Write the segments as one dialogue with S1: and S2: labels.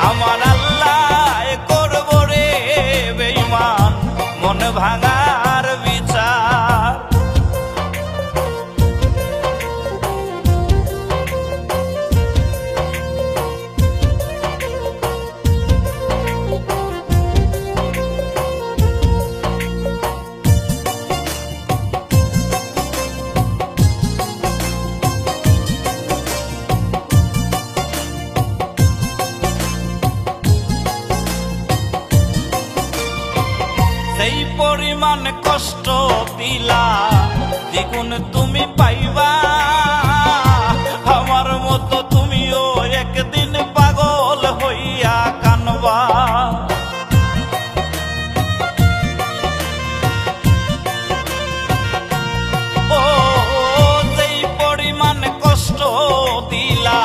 S1: আমার আল্লাহ করব রে বেঈমান মন ভাঙার বিচার। সেই পরিমাণ কষ্ট দিলা দ্বিগুণ তুমি পাইবা, আমার মতো তুমিও একদিন পাগল হইয়া কানবা। ও সেই পরিমাণ কষ্ট দিলা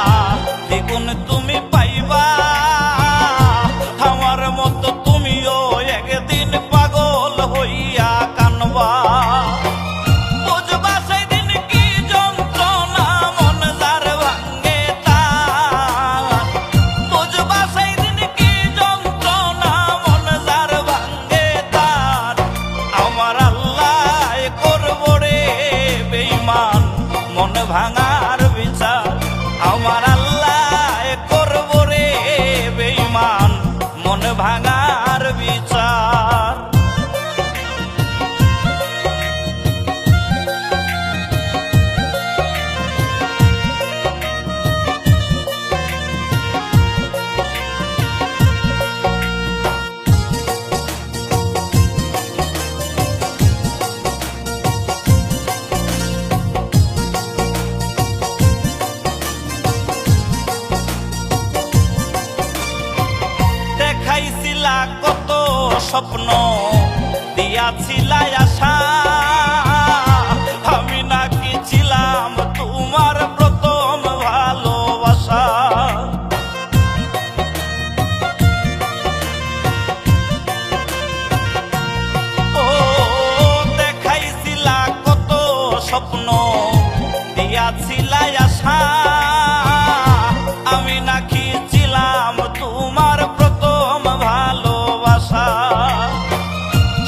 S1: দ্বিগুণ তুমি পাইবা, আমার মতো তুমিও একদিন পাগল হইয়া কানবা। বুঝবা সেদিন কি যন্ত্রণা মন যার ভাঙ্গে তার, বুঝবা সেদিন কি যন্ত্রণা মন যার ভাঙ্গে তার। আমার আল্লাহ করব রে বেঈমান মন ভাঙার বিচার, আমার আল্লাহ করব রে বেঈমান মন ভাঙার বিচার। দেখাইছিলা কত স্বপ্ন দিয়াছিলা আশা, আমি নাকি ছিলাম তোমার প্রথম ভালোবাসা। ও দেখাইছিলা কত স্বপ্ন দিয়াছিলা আশা, আমি নাকি ছিলাম তোমার প্রথম ভালোবাসা।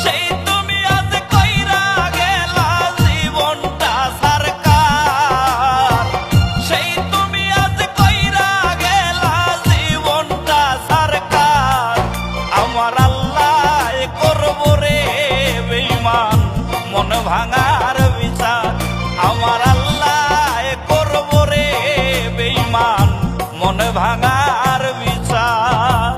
S1: সেই তুমি আজ কইরা গেলা জীবনটা সরকার, সেই তুমি আজ কইরা গেলা জীবনটা সরকার। আমার আল্লাহ করব রে বেঈমান মন ভাঙার বিচার, আমার আল্লাহ করব রে বেঈমান মন ভাঙার বিচার।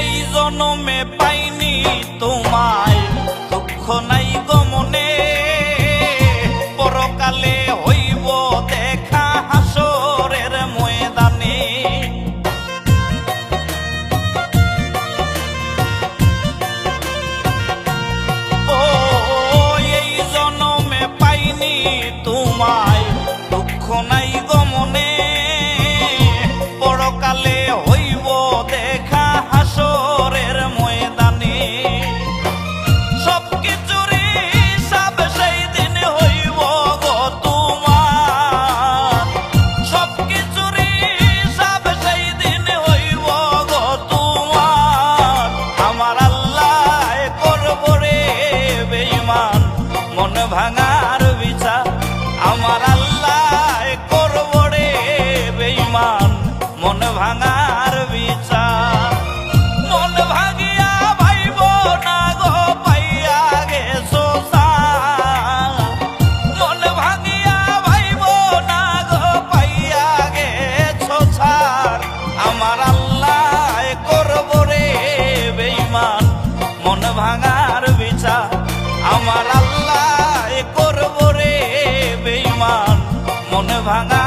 S1: এই জনমে পাইনি তোমায় দুঃখ নাই গো মনে, পরকালে হইব দেখা হাসরের ময়দানে। ও এই জনমে পাইনি তোমায় দুঃখ নাই গো মনে, পরকালে হইব দেখা হাসরের ময়দানে। সবকিছুর হিসাব সেই দিন হইব গো তোমার, সবকিছুর হিসাব সেই দিন হইব গো তোমার। আমার আল্লাহ করব রে বেঈমান মন ভাঙার বিচার, আমার আল্লাহ করব রে বেঈমান মন ভাঙার বিচার। মন ভাগিয়া ভাইব না গো পাইয়া গেছো সার, মন ভাগিয়া ভাইব না গো পাইয়া গেছো সার। আমার আল্লাহ করব রে বেঈমান মন ভাঙার বিচার, আমার আল্লাহ করব রে বেঈমান মন ভাঙা